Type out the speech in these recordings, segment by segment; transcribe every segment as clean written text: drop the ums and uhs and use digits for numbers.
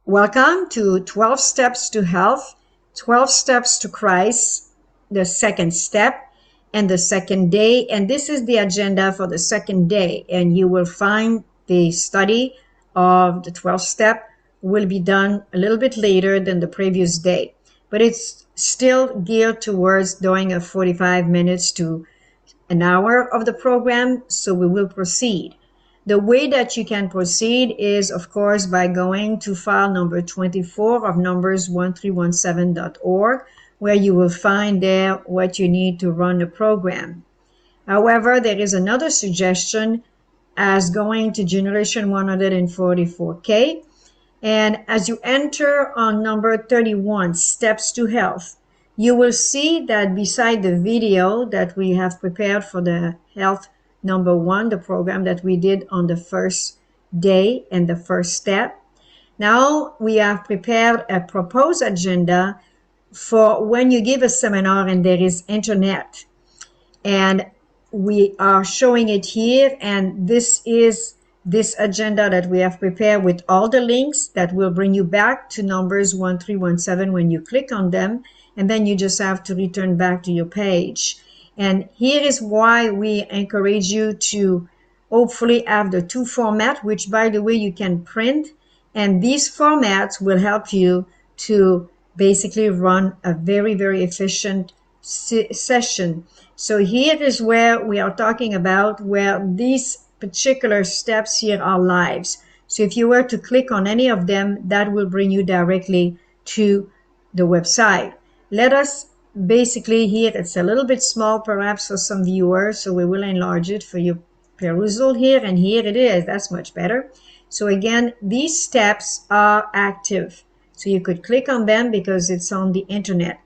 Welcome to 12 Steps to Health, 12 Steps to Christ, the second step, and the second day. And this is the agenda for the second day. And you will find the study of the 12 step will be done a little bit later than the previous day. But it's still geared towards doing a 45 minutes to an hour of the program. So we will proceed. The way that you can proceed is, of course, by going to file number 24 of numbers1317.org, where you will find there what you need to run the program. However, there is another suggestion as going to generation 144K. And as you enter on number 31, Steps to Health, you will see that beside the video that we have prepared for the health number 1, the program that we did on the first day and the first step. Now we have prepared a proposed agenda for when you give a seminar and there is internet. And we are showing it here. And this is this agenda that we have prepared with all the links that will bring you back to numbers 1317 when you click on them. And then you just have to return back to your page. And here is why we encourage you to hopefully have the 2 format, which by the way, you can print. And these formats will help you to basically run a very, very efficient session. So here is where we are talking about where these particular steps here are lives. So if you were to click on any of them, that will bring you directly to the website. Let us basically here, it's a little bit small perhaps for some viewers, so we will enlarge it for your perusal here, and here it is. That's much better. So again, these steps are active, so you could click on them because it's on the internet.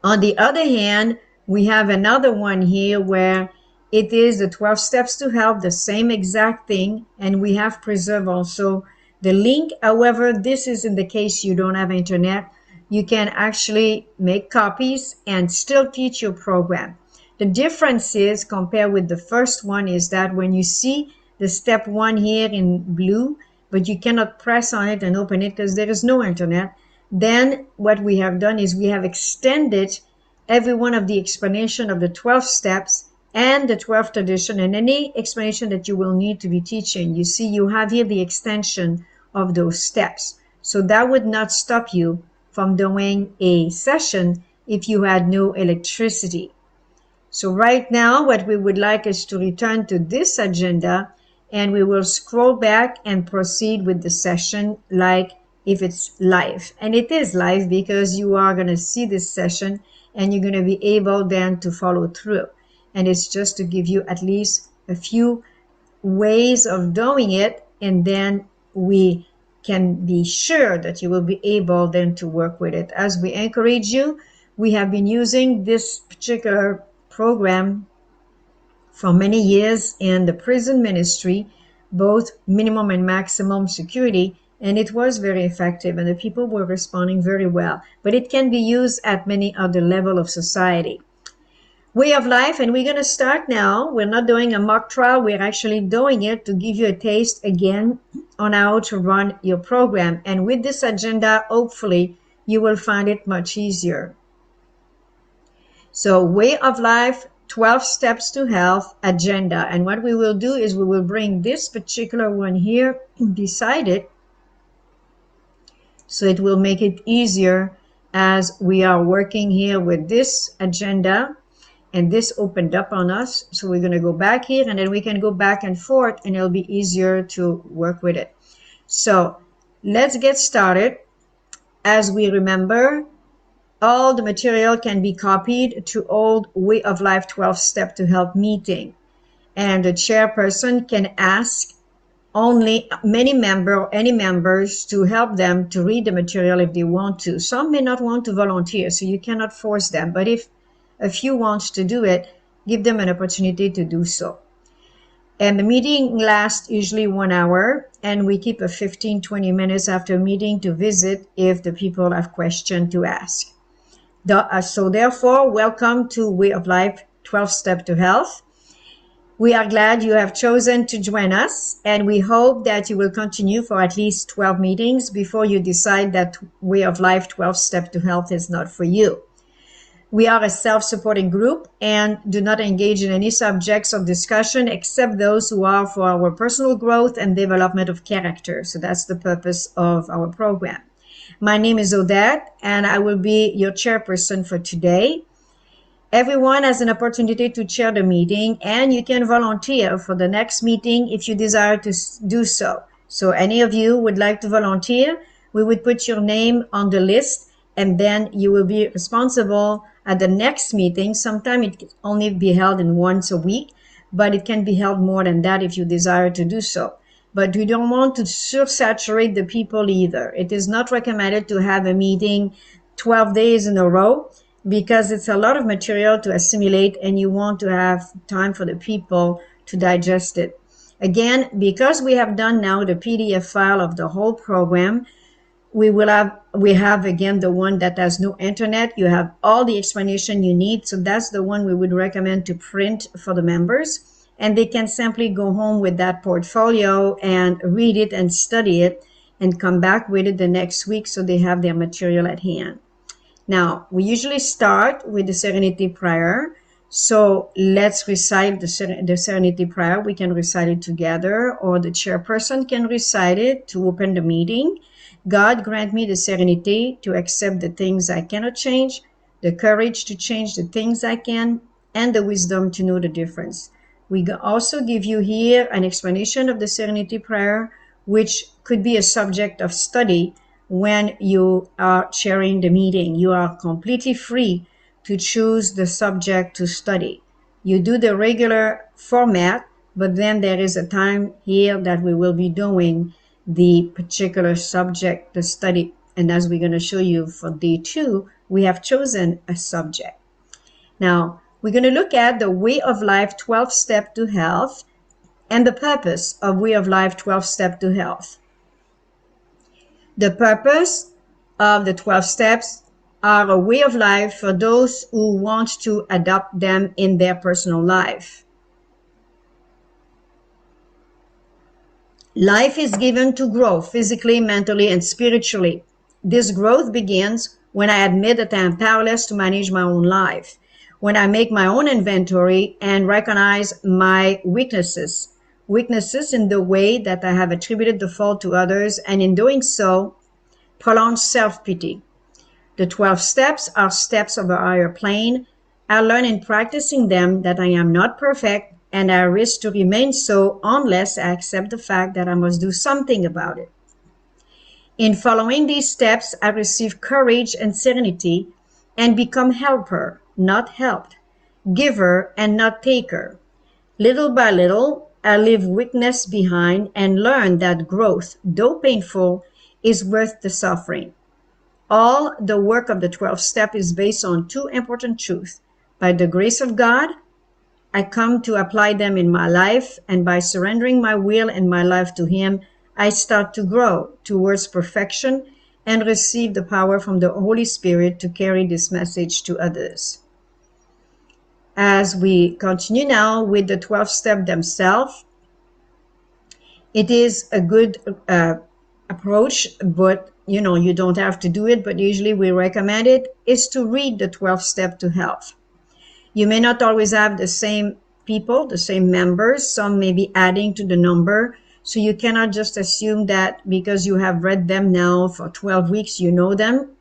On the other hand, we have another one here where it is the 12 steps to health, the same exact thing, and we have preserved also the link. However, this is in the case you don't have internet. You can actually make copies and still teach your program. The difference is, compared with the first one, is that when you see the step 1 here in blue, but you cannot press on it and open it because there is no internet, then what we have done is we have extended every one of the explanation of the 12 steps and the 12th edition and any explanation that you will need to be teaching. You see, you have here the extension of those steps. So that would not stop you from doing a session if you had no electricity. So right now, what we would like is to return to this agenda, and we will scroll back and proceed with the session like if it's live. And it is live because you are going to see this session and you're going to be able then to follow through. And it's just to give you at least a few ways of doing it, and then we can be sure that you will be able then to work with it. As we encourage you, we have been using this particular program for many years in the prison ministry, both minimum and maximum security, and it was very effective and the people were responding very well. But it can be used at many other levels of society. Way of life, and we're going to start now. We're not doing a mock trial. We're actually doing it to give you a taste again on how to run your program. And with this agenda, hopefully, you will find it much easier. So way of life, 12 steps to health agenda. And what we will do is we will bring this particular one here beside it. So it will make it easier as we are working here with this agenda. And this opened up on us. So we're going to go back here and then we can go back and forth and it'll be easier to work with it. So let's get started. As we remember, all the material can be copied to old Way of Life 12 Step to Health meeting. And the chairperson can ask only any members to help them to read the material if they want to. Some may not want to volunteer, so you cannot force them. But if a few want to do it, give them an opportunity to do so. And the meeting lasts usually 1 hour, and we keep a 15-20 minutes after meeting to visit if the people have questions to ask. So therefore, welcome to Way of Life 12 Step to Health. We are glad you have chosen to join us, and we hope that you will continue for at least 12 meetings before you decide that Way of Life 12 Step to Health is not for you. We are a self-supporting group and do not engage in any subjects of discussion except those who are for our personal growth and development of character. So that's the purpose of our program. My name is Odette, and I will be your chairperson for today. Everyone has an opportunity to chair the meeting, and you can volunteer for the next meeting if you desire to do so. So any of you would like to volunteer, we would put your name on the list, and then you will be responsible at the next meeting. Sometimes it can only be held in once a week, but it can be held more than that if you desire to do so. But we don't want to sursaturate the people either. It is not recommended to have a meeting 12 days in a row, because it's a lot of material to assimilate and you want to have time for the people to digest it. Again, because we have done now the PDF file of the whole program, we have again the one that has no internet. You have all the explanation you need. So that's the one we would recommend to print for the members. And they can simply go home with that portfolio and read it and study it and come back with it the next week so they have their material at hand. Now, we usually start with the Serenity Prayer. So let's recite the Serenity Prayer. We can recite it together, or the chairperson can recite it to open the meeting. God, grant me the serenity to accept the things I cannot change, the courage to change the things I can, and the wisdom to know the difference. We also give you here an explanation of the Serenity Prayer, which could be a subject of study when you are chairing the meeting. You are completely free to choose the subject to study. You do the regular format, but then there is a time here that we will be doing the particular subject to study. And as we're going to show you for day 2, we have chosen a subject. Now, we're going to look at the Way of Life 12 Step to Health and the purpose of Way of Life 12 Step to Health. The purpose of the 12 steps are a way of life for those who want to adopt them in their personal life. Life is given to grow physically, mentally, and spiritually. This growth begins when I admit that I am powerless to manage my own life, when I make my own inventory and recognize my weaknesses in the way that I have attributed the fault to others, and in doing so, prolonged self-pity. The 12 steps are steps of a higher plane. I learn in practicing them that I am not perfect, and I risk to remain so unless I accept the fact that I must do something about it. In following these steps, I receive courage and serenity and become helper, not helped, giver and not taker. Little by little, I leave weakness behind and learn that growth, though painful, is worth the suffering. All the work of the 12 step is based on 2 important truths. By the grace of God, I come to apply them in my life, and by surrendering my will and my life to Him, I start to grow towards perfection and receive the power from the Holy Spirit to carry this message to others. As we continue now with the 12 steps themselves, it is a good approach, but you don't have to do it, but usually we recommend it, is to read the 12 step to health. You may not always have the same people, the same members. Some may be adding to the number. So you cannot just assume that because you have read them now for 12 weeks, you know them.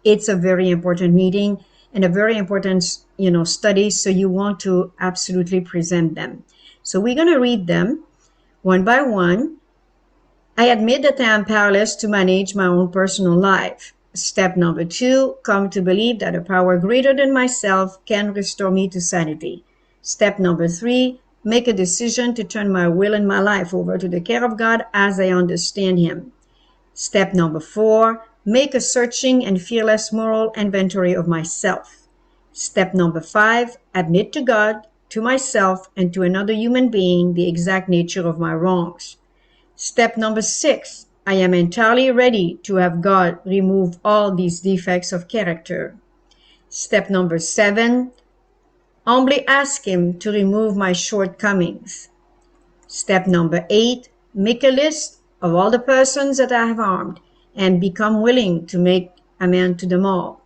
It's a very important meeting and a very important, study. So you want to absolutely present them. So we're going to read them one by one. I admit that I am powerless to manage my own personal life. Step number 2, come to believe that a power greater than myself can restore me to sanity. Step number 3, make a decision to turn my will and my life over to the care of God as I understand Him. Step number 4, make a searching and fearless moral inventory of myself. Step number 5, admit to God, to myself, and to another human being the exact nature of my wrongs. Step number 6, I am entirely ready to have God remove all these defects of character. Step number 7, Humbly ask Him to remove my shortcomings. Step number 8, make a list of all the persons that I have harmed and become willing to make amends to them all.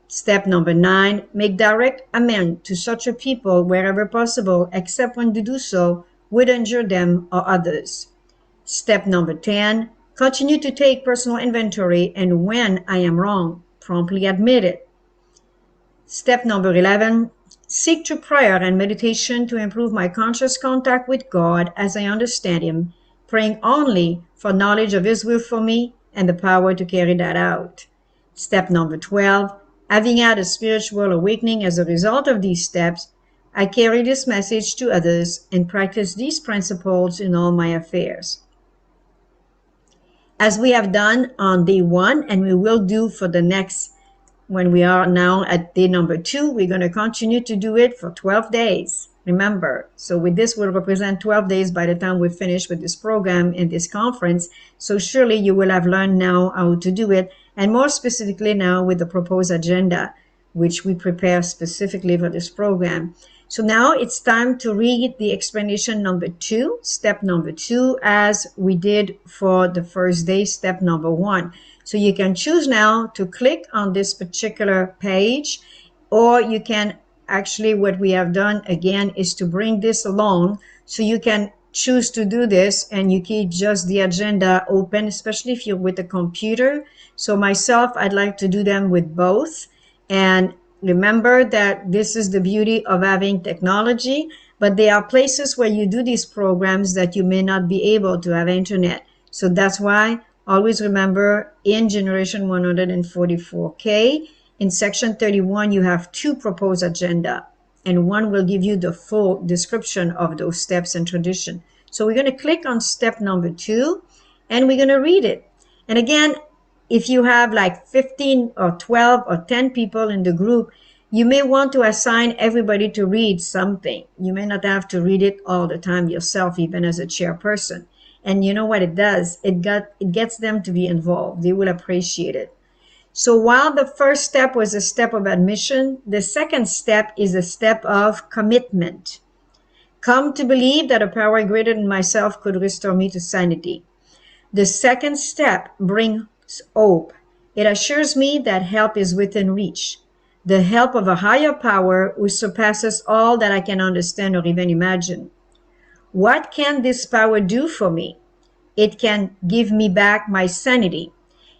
Step number 9, make direct amends to such a people wherever possible, except when to do so would injure them or others. Step number 10, continue to take personal inventory, and when I am wrong, promptly admit it. Step number 11, seek through prayer and meditation to improve my conscious contact with God as I understand Him, praying only for knowledge of His will for me and the power to carry that out. Step number 12, having had a spiritual awakening as a result of these steps, I carry this message to others and practice these principles in all my affairs. As we have done on day 1, and we will do for the next, when we are now at day number 2, we're going to continue to do it for 12 days. Remember, so with this will represent 12 days by the time we finish with this program and this conference. So surely you will have learned now how to do it, and more specifically now with the proposed agenda, which we prepare specifically for this program. So now it's time to read the explanation number 2, step number 2, as we did for the first day, step number 1. So you can choose now to click on this particular page, or you can actually, what we have done again is to bring this along, so you can choose to do this and you keep just the agenda open, especially if you're with a computer. So myself, I'd like to do them with both. And remember that this is the beauty of having technology, but there are places where you do these programs that you may not be able to have internet. So that's why always remember, in Generation 144K, in section 31, you have 2 proposed agenda, and one will give you the full description of those steps and tradition. So we're going to click on step number 2, and we're going to read it. And again, if you have like 15 or 12 or 10 people in the group, you may want to assign everybody to read something. You may not have to read it all the time yourself, even as a chairperson. And you know what it does? It gets them to be involved. They will appreciate it. So while the first step was a step of admission, the second step is a step of commitment. Come to believe that a power greater than myself could restore me to sanity. The second step brings hope. It assures me that help is within reach. The help of a higher power which surpasses all that I can understand or even imagine. What can this power do for me? It can give me back my sanity.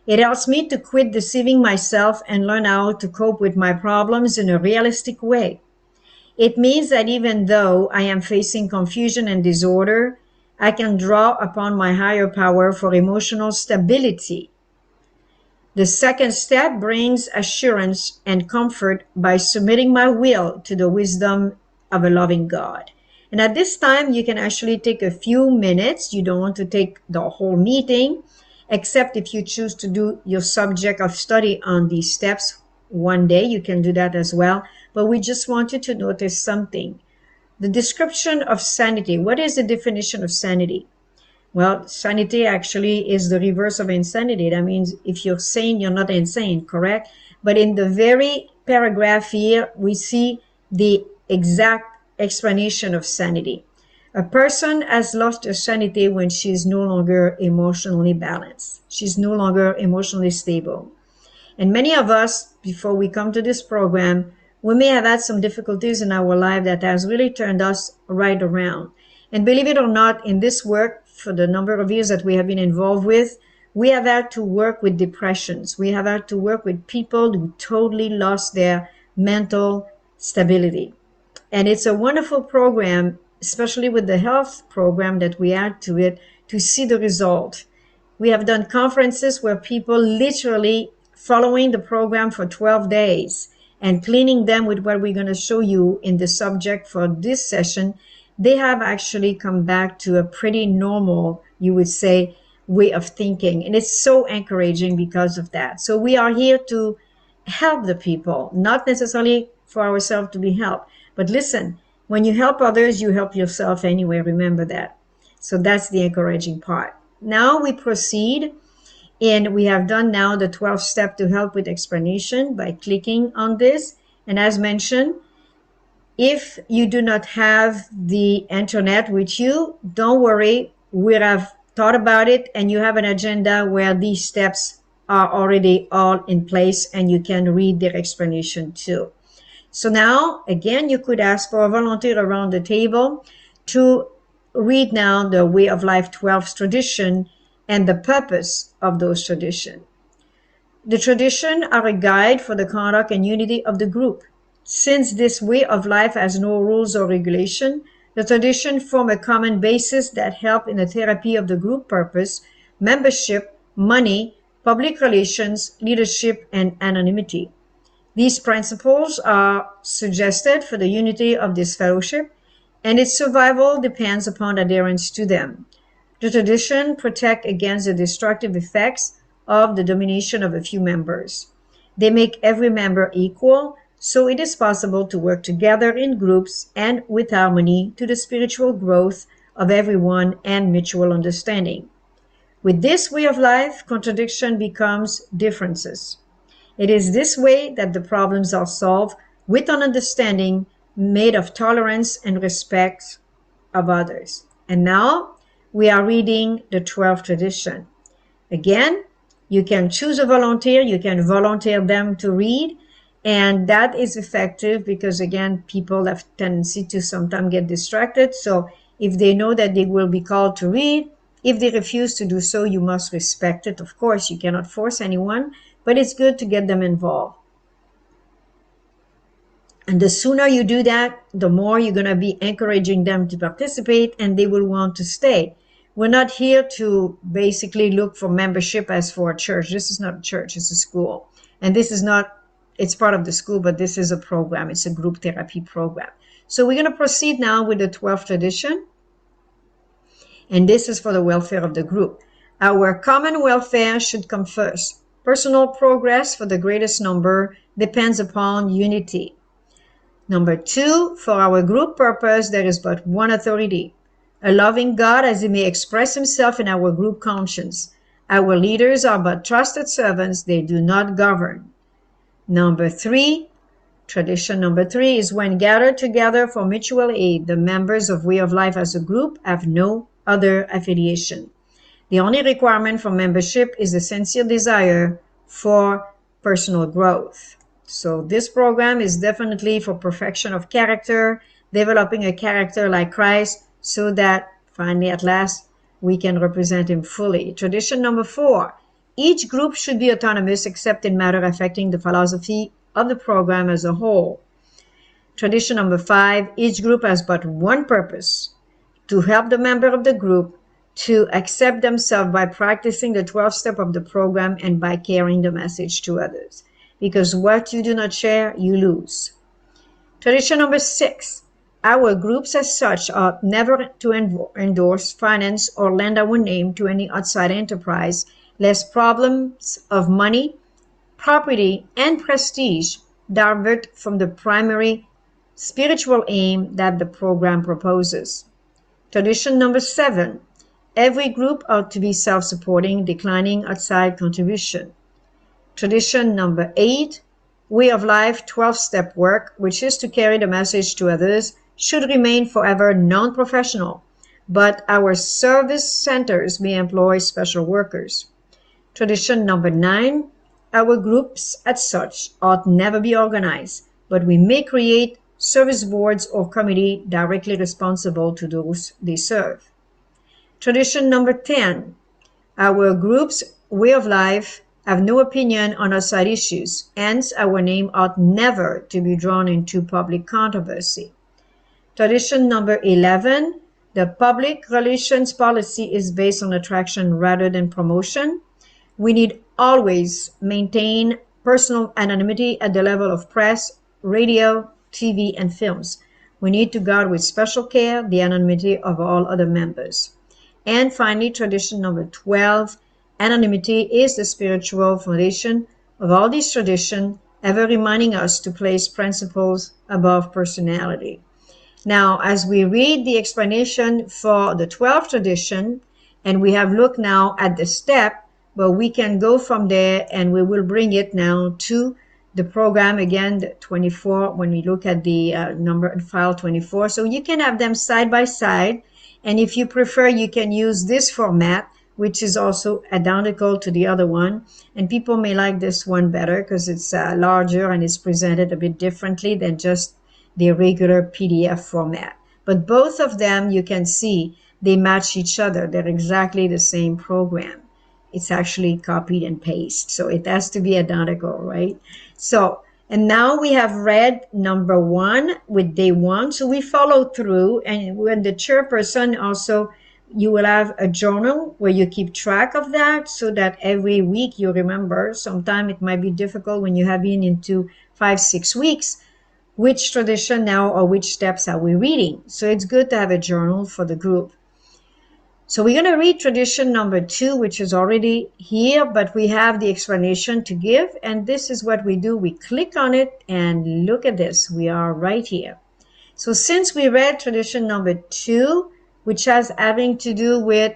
It helps me to quit deceiving myself and learn how to cope with my problems in a realistic way. It means that even though I am facing confusion and disorder, I can draw upon my higher power for emotional stability. The second step brings assurance and comfort by submitting my will to the wisdom of a loving God. And at this time, you can actually take a few minutes. You don't want to take the whole meeting, except if you choose to do your subject of study on these steps one day, you can do that as well. But we just want you to notice something. The description of sanity. What is the definition of sanity? Well, sanity actually is the reverse of insanity. That means if you're sane, you're not insane, correct? But in the very paragraph here, we see the exact explanation of sanity. A person has lost her sanity when she is no longer emotionally balanced. She's no longer emotionally stable. And many of us, before we come to this program, we may have had some difficulties in our life that has really turned us right around. And believe it or not, in this work, for the number of years that we have been involved with, we have had to work with depressions. We have had to work with people who totally lost their mental stability. And it's a wonderful program, especially with the health program that we add to it, to see the result. We have done conferences where people literally following the program for 12 days and cleaning them with what we're going to show you in the subject for this session, they have actually come back to a pretty normal, you would say, way of thinking. And it's so encouraging because of that. So we are here to help the people, not necessarily for ourselves to be helped. But listen, when you help others, you help yourself anyway. Remember that. So that's the encouraging part. Now we proceed, and we have done now the 12th step to help with explanation by clicking on this. And as mentioned, If you do not have the internet with you, don't worry. We have thought about it, and you have an agenda where these steps are already all in place, and you can read their explanation too. So now, again, you could ask for a volunteer around the table to read now the Way of Life 12 tradition and the purpose of those traditions. The traditions are a guide for the conduct and unity of the group. Since this way of life has no rules or regulation, the traditions form a common basis that help in the therapy of the group purpose, membership, money, public relations, leadership, and anonymity. These principles are suggested for the unity of this fellowship, and its survival depends upon adherence to them. The tradition protect against the destructive effects of the domination of a few members. They make every member equal, so it is possible to work together in groups and with harmony to the spiritual growth of everyone and mutual understanding. With this way of life, contradiction becomes differences. It is this way that the problems are solved with an understanding made of tolerance and respect of others. And now we are reading the 12th tradition. Again, you can choose a volunteer, you can volunteer them to read, and that is effective because, again, people have tendency to sometimes get distracted. So if they know that they will be called to read, if they refuse to do so, you must respect it. Of course, you cannot force anyone, but it's good to get them involved. And the sooner you do that, the more you're going to be encouraging them to participate and they will want to stay. We're not here to basically look for membership as for a church. This is not a church, it's a school. And this is not, it's part of the school, but this is a program. It's a group therapy program. So we're going to proceed now with the 12th tradition. And this is for the welfare of the group. Our common welfare should come first. Personal progress for the greatest number depends upon unity. Number 2, for our group purpose, there is but one authority, a loving God as he may express himself in our group conscience. Our leaders are but trusted servants, they do not govern. Number 3, tradition number 3 is when gathered together for mutual aid, the members of Way of Life as a group have no other affiliation. The only requirement for membership is the sincere desire for personal growth. So this program is definitely for perfection of character, developing a character like Christ so that finally at last we can represent him fully. Tradition number 4, each group should be autonomous except in matter affecting the philosophy of the program as a whole. Tradition number 5, each group has but one purpose, to help the member of the group to accept themselves by practicing the 12th step of the program and by carrying the message to others. Because what you do not share, you lose. Tradition number 6, our groups as such ought never to endorse, finance, or lend our name to any outside enterprise, lest problems of money, property, and prestige divert from the primary spiritual aim that the program proposes. Tradition number 7, every group ought to be self-supporting, declining outside contribution. Tradition number 8, Way of Life 12-step work, which is to carry the message to others, should remain forever non-professional, but our service centers may employ special workers. Tradition number 9, our groups as such ought never be organized, but we may create service boards or committee directly responsible to those they serve. Tradition number 10, our group's way of life have no opinion on outside issues, hence our name ought never to be drawn into public controversy. Tradition number 11, the public relations policy is based on attraction rather than promotion. We need always maintain personal anonymity at the level of press, radio, TV, and films. We need to guard with special care the anonymity of all other members. And finally, tradition number 12, anonymity is the spiritual foundation of all these traditions, ever reminding us to place principles above personality. Now, as we read the explanation for the 12th tradition, and we have looked now at the step, but we can go from there and we will bring it now to the program again, the 24, when we look at the number file 24. So you can have them side by side. And if you prefer, you can use this format, which is also identical to the other one. And people may like this one better because it's larger and it's presented a bit differently than just the regular PDF format. But both of them, you can see, they match each other. They're exactly the same program. It's actually copied and paste. So it has to be identical, right? So, and now we have read number 1 with day 1. So we follow through, and when the chairperson also, you will have a journal where you keep track of that so that every week you remember. Sometimes it might be difficult when you have been into 5-6 weeks. Which tradition now or which steps are we reading? So it's good to have a journal for the group. So we're going to read tradition number 2, which is already here, but we have the explanation to give. And this is what we do. We click on it and look at this. We are right here. So since we read tradition number 2, which has having to do with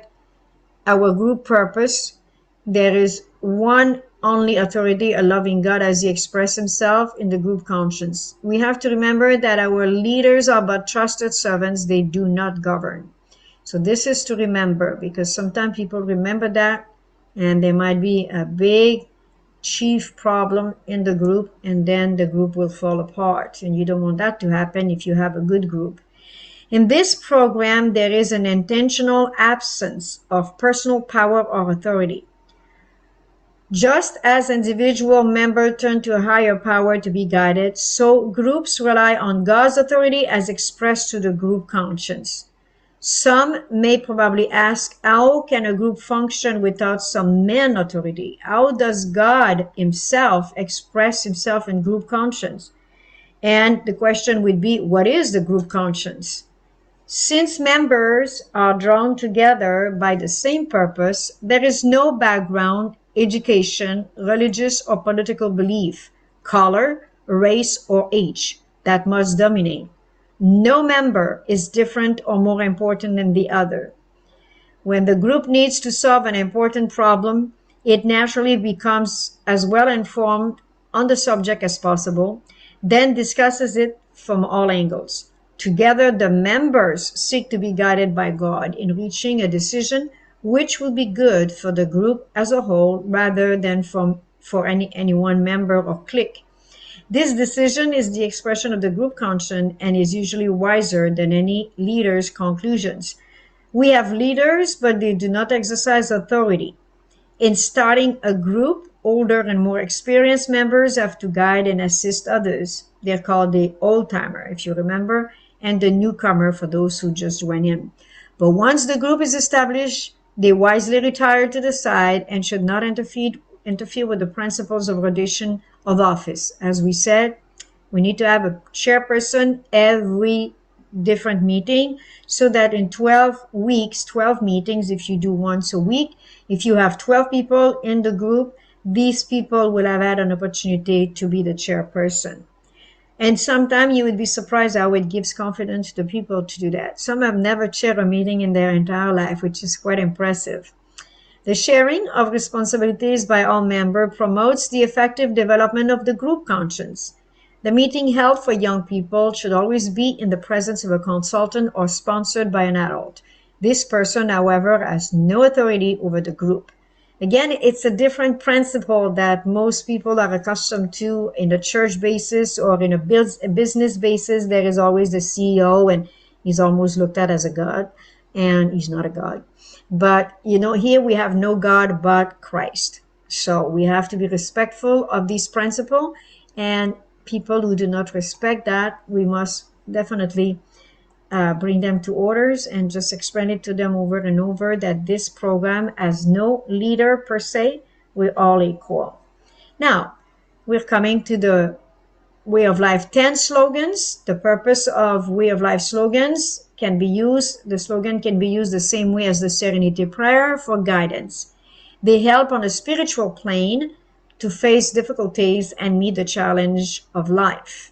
our group purpose, there is one only authority, a loving God, as he expressed himself in the group conscience. We have to remember that our leaders are but trusted servants. They do not govern. So this is to remember, because sometimes people remember that and there might be a big chief problem in the group and then the group will fall apart. And you don't want that to happen if you have a good group. In this program, there is an intentional absence of personal power or authority. Just as individual members turn to a higher power to be guided, so groups rely on God's authority as expressed to the group conscience. Some may probably ask, how can a group function without some man authority? How does God himself express himself in group conscience? And the question would be, what is the group conscience? Since members are drawn together by the same purpose, there is no background, education, religious or political belief, color, race, or age that must dominate. No member is different or more important than the other. When the group needs to solve an important problem, it naturally becomes as well informed on the subject as possible, then discusses it from all angles. Together, the members seek to be guided by God in reaching a decision which will be good for the group as a whole rather than for any one member or clique. This decision is the expression of the group conscience and is usually wiser than any leader's conclusions. We have leaders, but they do not exercise authority. In starting a group, older and more experienced members have to guide and assist others. They're called the old-timer, if you remember, and the newcomer for those who just went in. But once the group is established, they wisely retire to the side and should not interfere with the principles of rotation of office. As we said, we need to have a chairperson every different meeting so that in 12 weeks, 12 meetings, if you do once a week, if you have 12 people in the group, these people will have had an opportunity to be the chairperson. And sometimes you would be surprised how it gives confidence to people to do that. Some have never chaired a meeting in their entire life, which is quite impressive. The sharing of responsibilities by all members promotes the effective development of the group conscience. The meeting held for young people should always be in the presence of a consultant or sponsored by an adult. This person, however, has no authority over the group. Again, it's a different principle that most people are accustomed to in a church basis or in a business basis. There is always the CEO and he's almost looked at as a god, and he's not a god. But, here we have no God but Christ. So we have to be respectful of this principle, and people who do not respect that, we must definitely bring them to orders and just explain it to them over and over that this program has no leader per se. We're all equal. Now, we're coming to the Way of Life 10 slogans. The purpose of Way of Life slogans can be used, the slogan can be used the same way as the Serenity Prayer for guidance. They help on a spiritual plane to face difficulties and meet the challenge of life.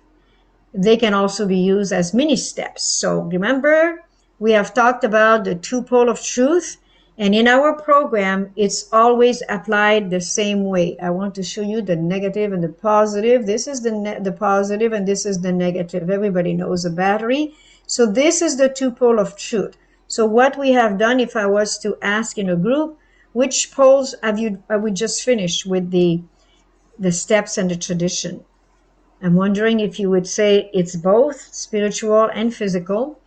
They can also be used as mini steps. So remember, we have talked about the two pole of truth, And in our program, it's always applied the same way. I want to show you the negative and the positive. This is the positive and this is the negative. Everybody knows a battery. So this is the two pole of truth. So what we have done, if I was to ask in a group, which poles have we just finished with the steps and the tradition? I'm wondering if you would say it's both spiritual and physical,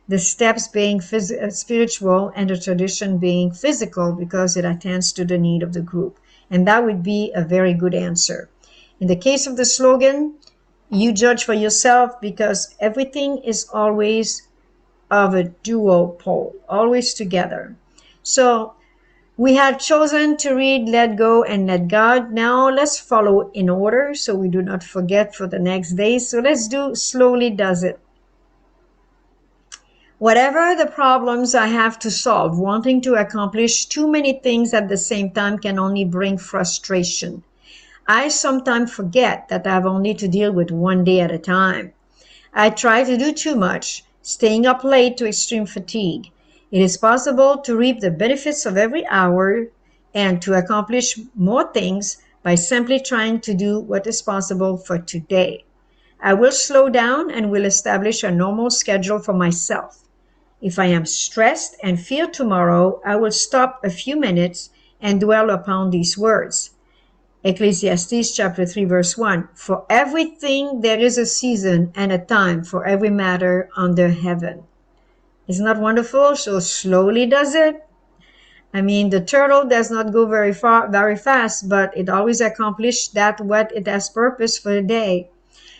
the steps being spiritual and the tradition being physical because it attends to the need of the group. And that would be a very good answer. In the case of the slogan, you judge for yourself because everything is always of a dual pole, always together. So we have chosen to read Let Go and Let God. Now let's follow in order so we do not forget for the next day. So let's do Slowly Does It. Whatever the problems I have to solve, wanting to accomplish too many things at the same time can only bring frustration. I sometimes forget that I have only to deal with one day at a time. I try to do too much, staying up late to extreme fatigue. It is possible to reap the benefits of every hour and to accomplish more things by simply trying to do what is possible for today. I will slow down and will establish a normal schedule for myself. If I am stressed and fear tomorrow, I will stop a few minutes and dwell upon these words. Ecclesiastes chapter 3 verse 1. For everything there is a season and a time for every matter under heaven. Isn't that wonderful? So slowly does it. I mean, the turtle does not go very fast, but it always accomplishes that what it has purpose for the day.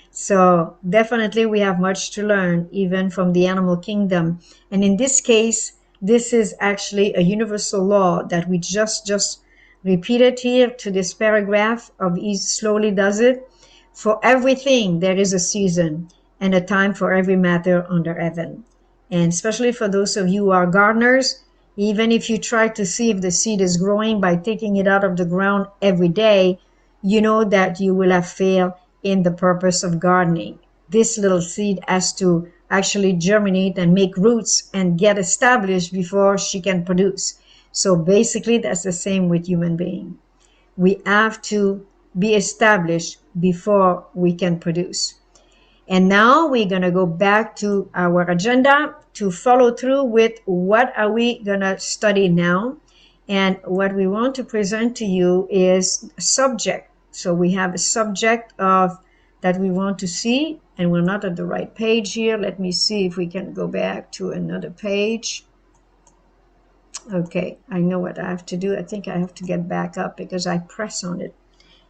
So definitely we have much to learn even from the animal kingdom. And in this case, this is actually a universal law that we just repeated here to this paragraph of He Slowly Does It. For everything there is a season and a time for every matter under heaven. And especially for those of you who are gardeners, even if you try to see if the seed is growing by taking it out of the ground every day, you know that you will have failed in the purpose of gardening. This little seed has to actually germinate and make roots and get established before she can produce. So basically that's the same with human being. We have to be established before we can produce. And now we're going to go back to our agenda to follow through with what are we going to study now. And what we want to present to you is a subject. So we have a subject of that we want to see, and we're not at the right page here. Let me see if we can go back to another page. Okay, I know what I have to do. I think I have to get back up because I press on it.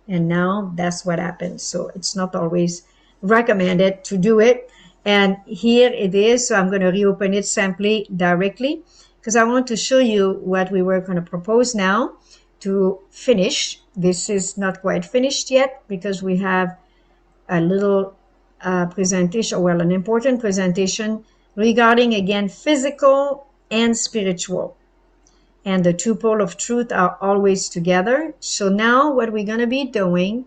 And now that's what happens. So it's not always recommended to do it. And here it is. So I'm going to reopen it simply directly because I want to show you what we were going to propose now to finish. This is not quite finished yet because we have a little presentation, well, an important presentation regarding, again, physical and spiritual. And the two poles of truth are always together. So now what we're going to be doing,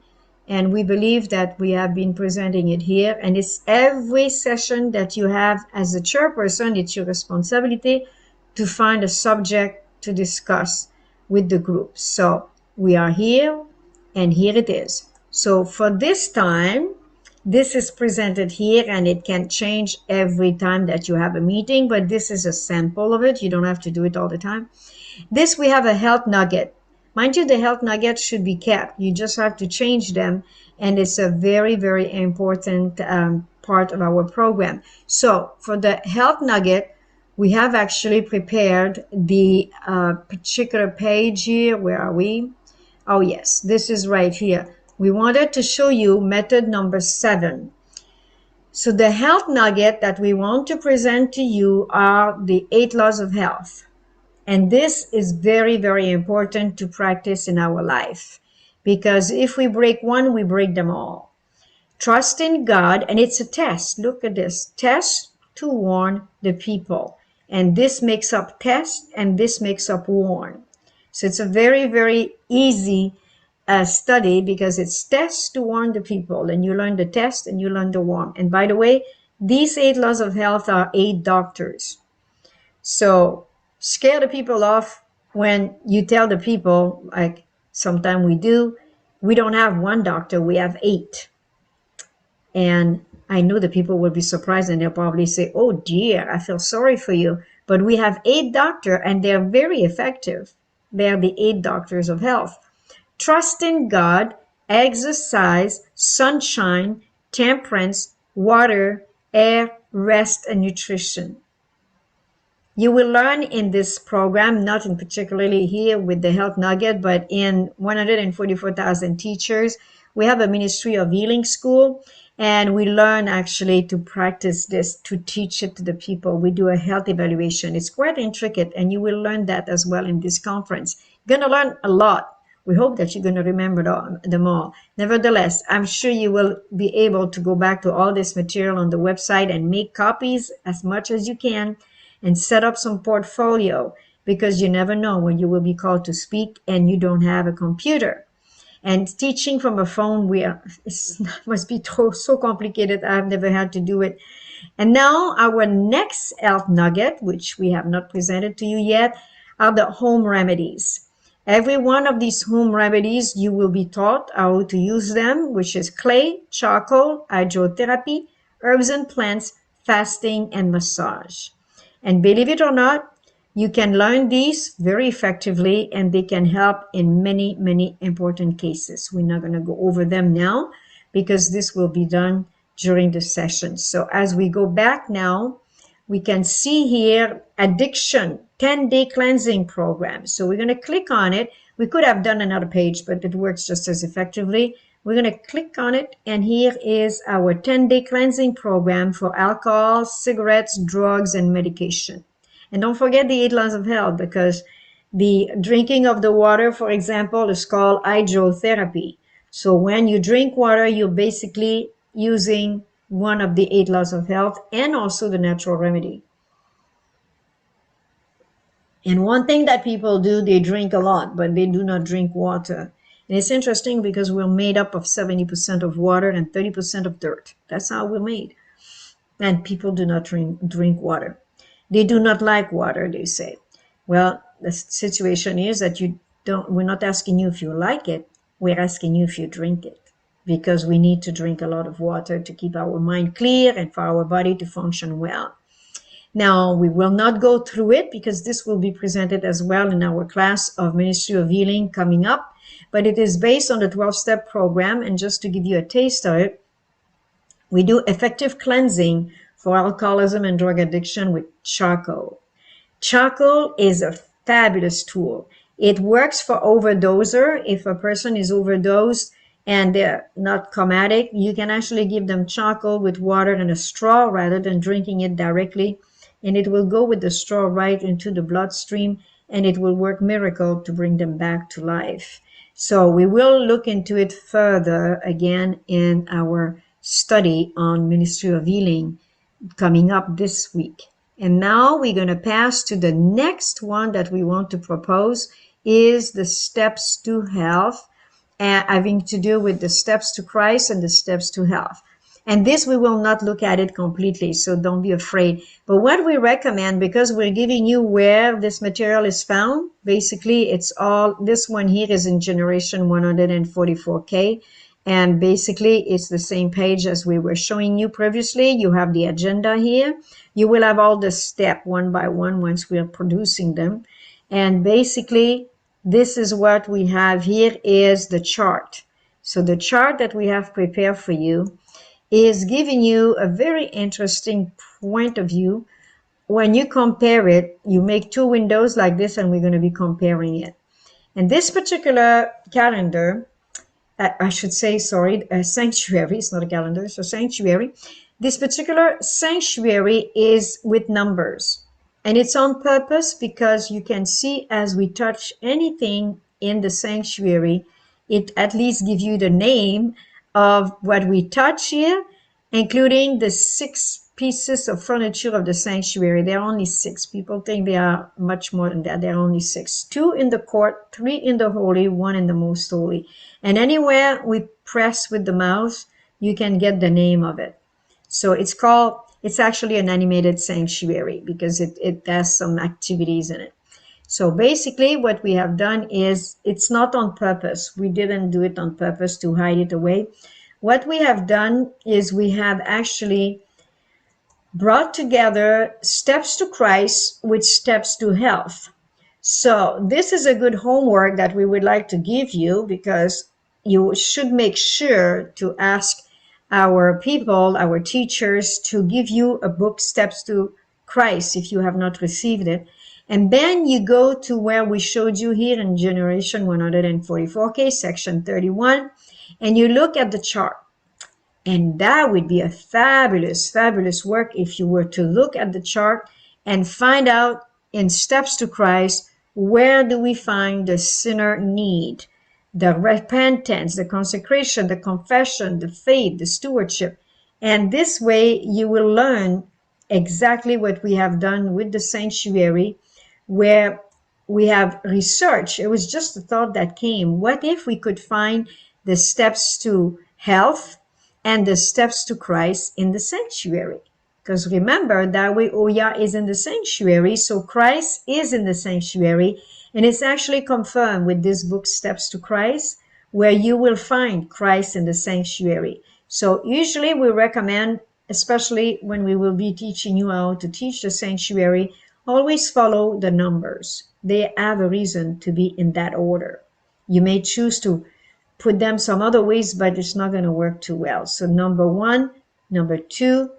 and we believe that we have been presenting it here, and it's every session that you have as a chairperson, it's your responsibility to find a subject to discuss with the group. So we are here, and here it is. So for this time, this is presented here, and it can change every time that you have a meeting, but this is a sample of it. You don't have to do it all the time. This, we have a health nugget. Mind you, the health nuggets should be kept. You just have to change them, and it's a very, very important part of our program. So for the health nugget, we have actually prepared the particular page here. Where are we? Oh, yes, this is right here. We wanted to show you method number 7. So the health nugget that we want to present to you are the 8 laws of health. And this is very, very important to practice in our life, because if we break one, we break them all. Trust in God, and it's a test. Look at this. Test to warn the people. And this makes up test, and this makes up warn. So it's a very, very easy study because it's test to warn the people. And you learn the test and you learn the warn. And by the way, these 8 laws of health are 8 doctors. So scare the people off when you tell the people, like sometimes we do, we don't have one doctor, we have 8. And I know the people will be surprised and they'll probably say, oh dear, I feel sorry for you. But we have 8 doctors and they're very effective. They're the 8 doctors of health. Trust in God, exercise, sunshine, temperance, water, air, rest, and nutrition. You will learn in this program, not in particularly here with the Health Nugget, but in 144,000 teachers. We have a Ministry of Healing school, and we learn actually to practice this, to teach it to the people. We do a health evaluation. It's quite intricate, and you will learn that as well in this conference. You're going to learn a lot. We hope that you're going to remember them all. Nevertheless, I'm sure you will be able to go back to all this material on the website and make copies as much as you can and set up some portfolio, because you never know when you will be called to speak and you don't have a computer. And teaching from a phone, it must be so complicated. I've never had to do it. And now our next health nugget, which we have not presented to you yet, are the home remedies. Every one of these home remedies, you will be taught how to use them, which is clay, charcoal, hydrotherapy, herbs and plants, fasting, and massage. And believe it or not, you can learn these very effectively and they can help in many, many important cases. We're not going to go over them now because this will be done during the session. So as we go back now, we can see here addiction 10-day cleansing program. So we're going to click on it. We could have done another page, but it works just as effectively. We're going to click on it, and here is our 10-day cleansing program for alcohol, cigarettes, drugs, and medication. And don't forget the 8 laws of health, because the drinking of the water, for example, is called hydrotherapy. So when you drink water, you're basically using one of the 8 laws of health and also the natural remedy. And one thing that people do, they drink a lot, but they do not drink water. And it's interesting because we're made up of 70% of water and 30% of dirt. That's how we're made. And people do not drink water. They do not like water, they say. Well, the situation is that we're not asking you if you like it. We're asking you if you drink it, because we need to drink a lot of water to keep our mind clear and for our body to function well. Now, we will not go through it because this will be presented as well in our class of Ministry of Healing coming up, but it is based on the 12-step program. And just to give you a taste of it, we do effective cleansing for alcoholism and drug addiction with charcoal. Charcoal is a fabulous tool. It works for overdoser. If a person is overdosed and they're not comatic, you can actually give them charcoal with water and a straw rather than drinking it directly. And it will go with the straw right into the bloodstream, and it will work miracle to bring them back to life. So we will look into it further again in our study on Ministry of Healing coming up this week. And now we're going to pass to the next one that we want to propose, is the steps to health, having to do with the steps to Christ and the steps to health. And this, we will not look at it completely, so don't be afraid. But what we recommend, because we're giving you where this material is found, basically it's all, this one here is in generation 144K. And basically it's the same page as we were showing you previously. You have the agenda here. You will have all the step one by one once we are producing them. And basically this is what we have here is the chart. So the chart that we have prepared for you is giving you a very interesting point of view. When you compare it, you make 2 windows like this, and we're going to be comparing it. And this particular calendar, I should say, sorry, a sanctuary, it's not a calendar, it's a sanctuary. This particular sanctuary is with numbers. And it's on purpose because you can see as we touch anything in the sanctuary, it at least gives you the name of what we touch here, including the 6 pieces of furniture of the sanctuary. There are only 6. People think they are much more than that. There are only 6. 2 in the court, 3 in the holy, 1 in the most holy. And anywhere we press with the mouse, you can get the name of it. So it's actually an animated sanctuary because it has some activities in it. So basically what we have done is, it's not on purpose. We didn't do it on purpose to hide it away. What we have done is we have actually brought together steps to Christ with steps to health. So this is a good homework that we would like to give you, because you should make sure to ask our people, our teachers, to give you a book, Steps to Christ, if you have not received it. And then you go to where we showed you here in Generation 144K, section 31, and you look at the chart. And that would be a fabulous, fabulous work if you were to look at the chart and find out in Steps to Christ, where do we find the sinner need, the repentance, the consecration, the confession, the faith, the stewardship. And this way you will learn exactly what we have done with the sanctuary, where we have researched. It was just a thought that came. What if we could find the steps to health and the steps to Christ in the sanctuary? Because remember, that way Oya is in the sanctuary, so Christ is in the sanctuary, and it's actually confirmed with this book, Steps to Christ, where you will find Christ in the sanctuary. So usually we recommend, especially when we will be teaching you how to teach the sanctuary, always follow the numbers. They have a reason to be in that order. You may choose to put them some other ways, but it's not going to work too well. So number 1, number 2,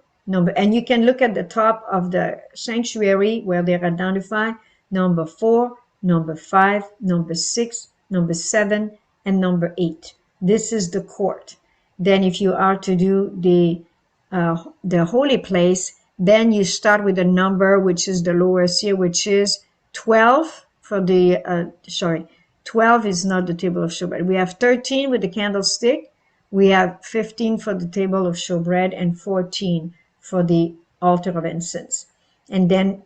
and you can look at the top of the sanctuary where they're identified, number 4, number 5, number 6, number 7, and number 8. This is the court. Then if you are to do the holy place, then you start with a number which is the lowest here, which is 12 for the 12 is not the table of showbread. We have 13 with the candlestick. We have 15 for the table of showbread and 14 for the altar of incense. And then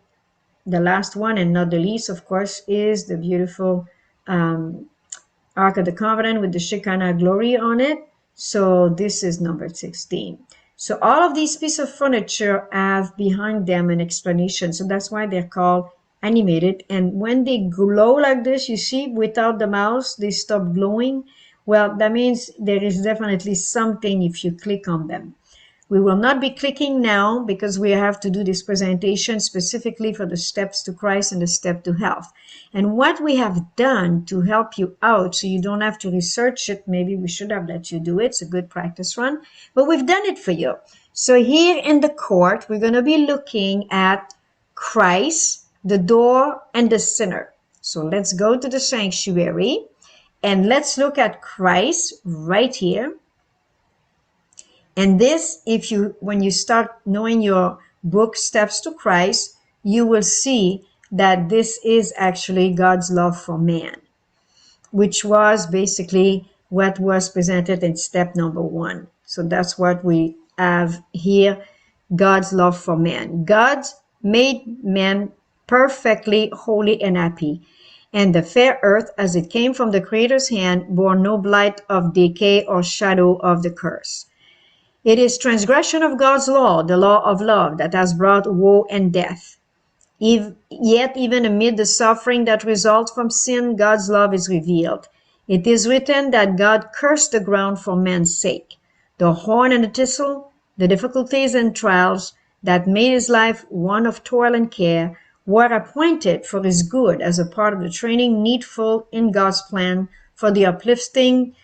the last one, and not the least, of course, is the beautiful Ark of the Covenant with the Shekinah glory on it. So this is number 16. So all of these pieces of furniture have behind them an explanation. So that's why they're called animated. And when they glow like this, you see, without the mouse, they stop glowing. Well, that means there is definitely something if you click on them. We will not be clicking now because we have to do this presentation specifically for the steps to Christ and the step to health. And what we have done to help you out so you don't have to research it, maybe we should have let you do it. It's a good practice run, but we've done it for you. So here in the court, we're going to be looking at Christ, the door, and the sinner. So let's go to the sanctuary and let's look at Christ right here. And this, when you start knowing your book, Steps to Christ, you will see that this is actually God's love for man, which was basically what was presented in step number 1. So that's what we have here, God's love for man. God made man perfectly holy and happy, and the fair earth, as it came from the Creator's hand, bore no blight of decay or shadow of the curse. It is transgression of God's law, the law of love, that has brought woe and death. Yet even amid the suffering that results from sin, God's love is revealed. It is written that God cursed the ground for man's sake. The horn and the thistle, the difficulties and trials that made his life one of toil and care, were appointed for his good as a part of the training needful in God's plan for the uplifting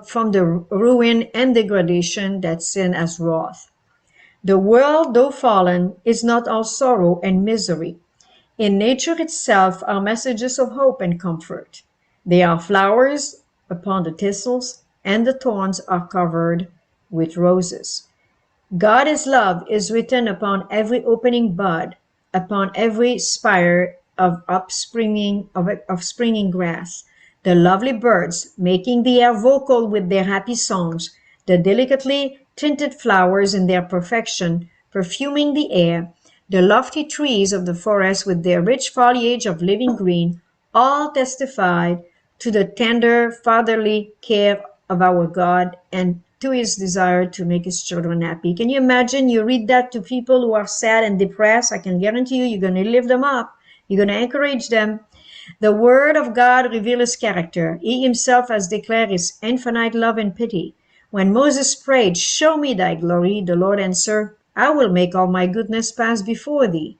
from the ruin and degradation that sin has wrought. The world, though fallen, is not all sorrow and misery. In nature itself are messages of hope and comfort. They are flowers upon the thistles, and the thorns are covered with roses. God is love is written upon every opening bud, upon every spire of springing grass. The lovely birds making the air vocal with their happy songs, the delicately tinted flowers in their perfection, perfuming the air, the lofty trees of the forest with their rich foliage of living green, all testified to the tender fatherly care of our God and to his desire to make his children happy. Can you imagine? You read that to people who are sad and depressed. I can guarantee you, you're going to lift them up. You're going to encourage them. The Word of God reveals his character. He himself has declared his infinite love and pity. When Moses prayed, "Show me thy glory," the Lord answered, "I will make all my goodness pass before thee."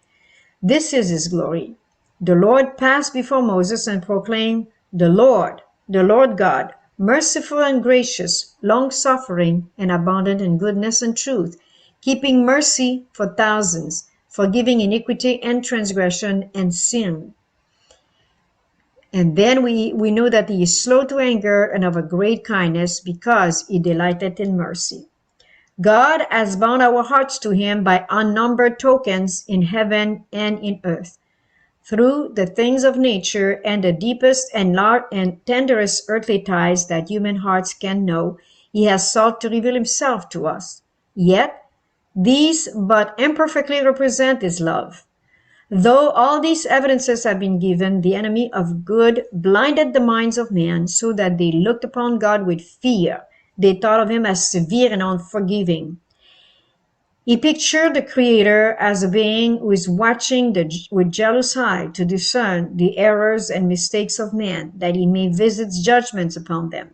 This is his glory. The Lord passed before Moses and proclaimed, the Lord God, merciful and gracious, long-suffering and abundant in goodness and truth, keeping mercy for thousands, forgiving iniquity and transgression and sin. And then we know that he is slow to anger and of a great kindness, because he delighted in mercy. God has bound our hearts to him by unnumbered tokens in heaven and in earth. Through the things of nature and the deepest and tenderest earthly ties that human hearts can know, he has sought to reveal himself to us. Yet, these but imperfectly represent his love. Though all these evidences have been given, the enemy of good blinded the minds of men so that they looked upon God with fear. They thought of him as severe and unforgiving. He pictured the Creator as a being who is watching with jealous eye to discern the errors and mistakes of man, that he may visit judgments upon them.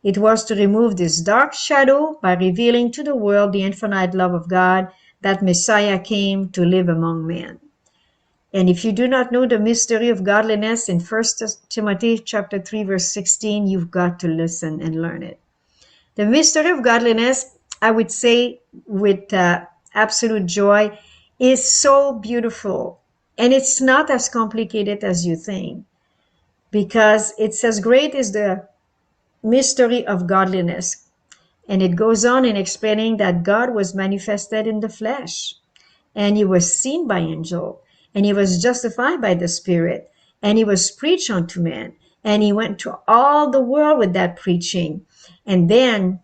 It was to remove this dark shadow by revealing to the world the infinite love of God that Messiah came to live among men. And if you do not know the mystery of godliness in 1 Timothy chapter 3, verse 16, you've got to listen and learn it. The mystery of godliness, I would say with absolute joy, is so beautiful. And it's not as complicated as you think, because it says, "Great is the mystery of godliness." And it goes on in explaining that God was manifested in the flesh, and he was seen by angels, and he was justified by the Spirit, and he was preached unto men, and he went to all the world with that preaching. And then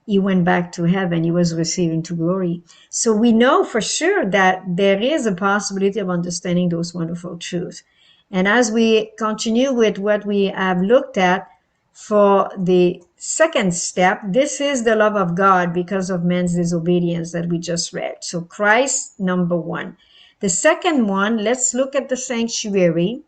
he went back to heaven. He was receiving to glory. So we know for sure that there is a possibility of understanding those wonderful truths. And as we continue with what we have looked at for the second step, this is the love of God because of man's disobedience that we just read. So Christ, number one. The second one, let's look at the sanctuary.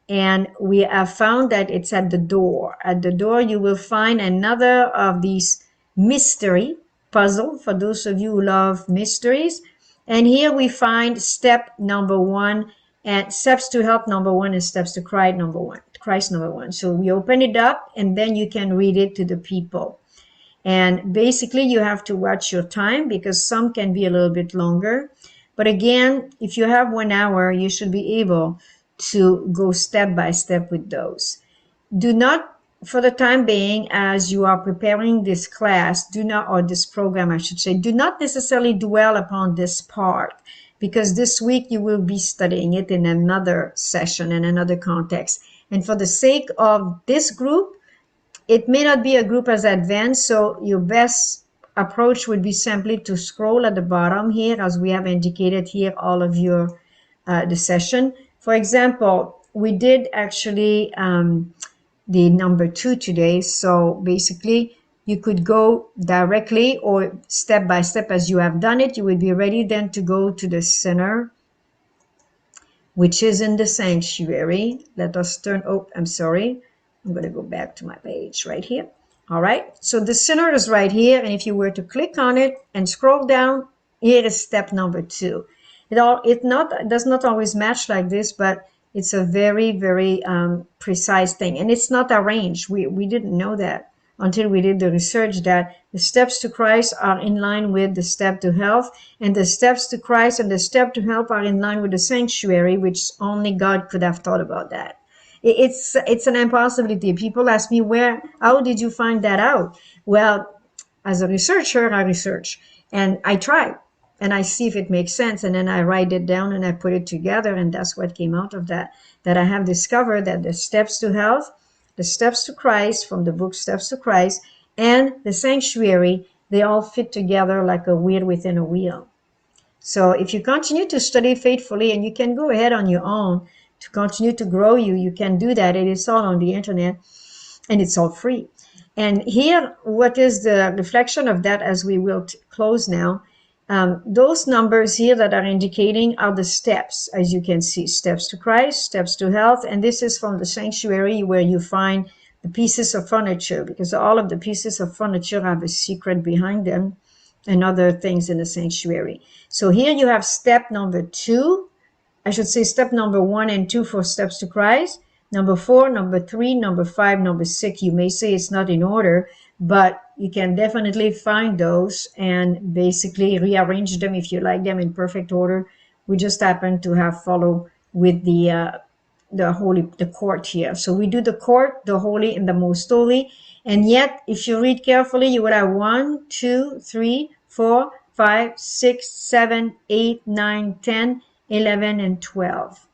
And we have found that it's at the door. At the door, you will find another of these mystery puzzle for those of you who love mysteries. And here we find step number one, and steps to help number one, and steps to Christ number one. So we open it up, and then you can read it to the people. And basically you have to watch your time, because some can be a little bit longer. But again, if you have 1 hour, you should be able to go step by step with those. Do not, for the time being, as you are preparing this class, or this program, I should say, do not necessarily dwell upon this part, because this week you will be studying it in another session, in another context. And for the sake of this group, it may not be a group as advanced, so your best approach would be simply to scroll at the bottom here, as we have indicated here, all of your the session. For example, we did actually the number 2 today. So basically, you could go directly or step by step as you have done it. You would be ready then to go to the sinner, which is in the sanctuary. Let us turn, I'm sorry. I'm going to go back to my page right here. All right. So the sinner is right here. And if you were to click on it and scroll down, here is step number 2. It does not always match like this, but it's a very, very precise thing. And it's not arranged. We didn't know that until we did the research, that the steps to Christ are in line with the step to health, and the steps to Christ and the step to health are in line with the sanctuary, which only God could have thought about that. It's an impossibility. People ask me, how did you find that out? Well, as a researcher, I research and I try and I see if it makes sense, and then I write it down and I put it together, and that's what came out of that I have discovered that the steps to health, the steps to Christ from the book Steps to Christ, and the sanctuary, they all fit together like a wheel within a wheel. So if you continue to study faithfully, and you can go ahead on your own to continue to grow, you can do that. It is all on the internet and it's all free. And here, what is the reflection of that, as we will close now, Those numbers here that are indicating are the steps, as you can see, steps to Christ, steps to health. And this is from the sanctuary where you find the pieces of furniture, because all of the pieces of furniture have a secret behind them and other things in the sanctuary. So here you have step number 2. I should say step number 1 and 2 for steps to Christ. Number 4, number 3, number 5, number 6. You may say it's not in order, but you can definitely find those and basically rearrange them if you like them in perfect order. We just happen to have follow with the court here. So we do the court, the holy, and the most holy. And yet, if you read carefully, you would have 1, 2, 3, 4, 5, 6, 7, 8, 9, 10, 11, and 12.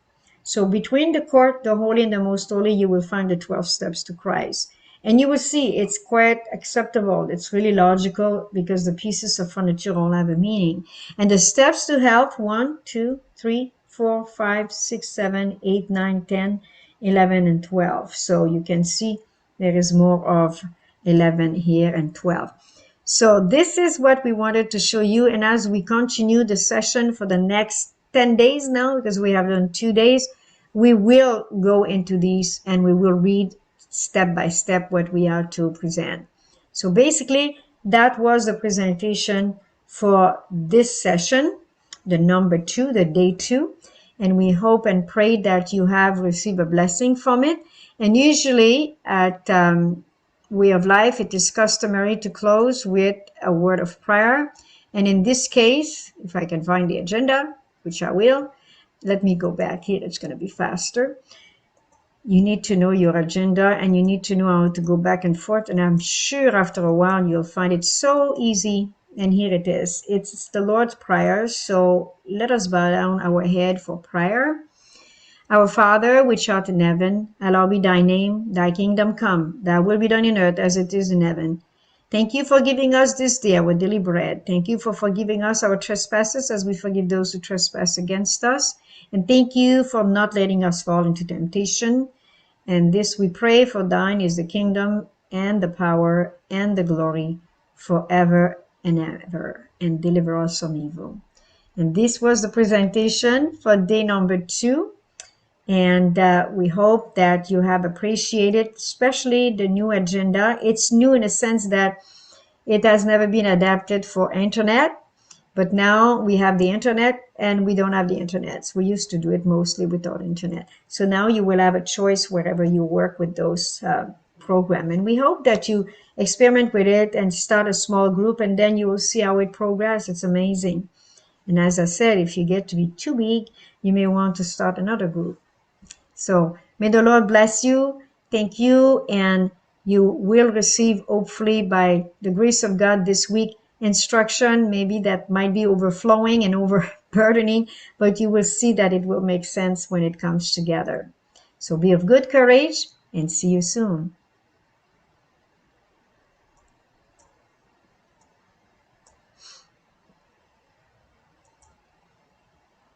So between the court, the holy, and the most holy, you will find the 12 steps to Christ. And you will see it's quite acceptable. It's really logical because the pieces of furniture all have a meaning. And the steps to health, 1, 2, 3, 4, 5, 6, 7, 8, 9, 10, 11, and 12. So you can see there is more of 11 here and 12. So this is what we wanted to show you. And as we continue the session for the next 10 days now, because we have done 2 days, we will go into these and we will read step by step what we are to present. So basically, that was the presentation for this session, the number 2, the day 2. And we hope and pray that you have received a blessing from it. And usually at Way of Life, it is customary to close with a word of prayer. And in this case, if I can find the agenda, which I will, let me go back here. It's going to be faster. You need to know your agenda and you need to know how to go back and forth. And I'm sure after a while, you'll find it so easy. And here it is. It's the Lord's Prayer. So let us bow down our head for prayer. Our Father, which art in heaven, hallowed be thy name. Thy kingdom come. Thy will be done in earth as it is in heaven. Thank you for giving us this day our daily bread. Thank you for forgiving us our trespasses as we forgive those who trespass against us. And thank you for not letting us fall into temptation. And this we pray, for thine is the kingdom and the power and the glory forever and ever. And deliver us from evil. And this was the presentation for day number 2. And we hope that you have appreciated, especially the new agenda. It's new in a sense that it has never been adapted for internet, but now we have the internet and we don't have the internet. So we used to do it mostly without internet. So now you will have a choice wherever you work with those programs. And we hope that you experiment with it and start a small group, and then you will see how it progresses. It's amazing. And as I said, if you get to be too big, you may want to start another group. So may the Lord bless you. Thank you. And you will receive, hopefully, by the grace of God this week, instruction, maybe that might be overflowing and overburdening, but you will see that it will make sense when it comes together. So be of good courage and see you soon.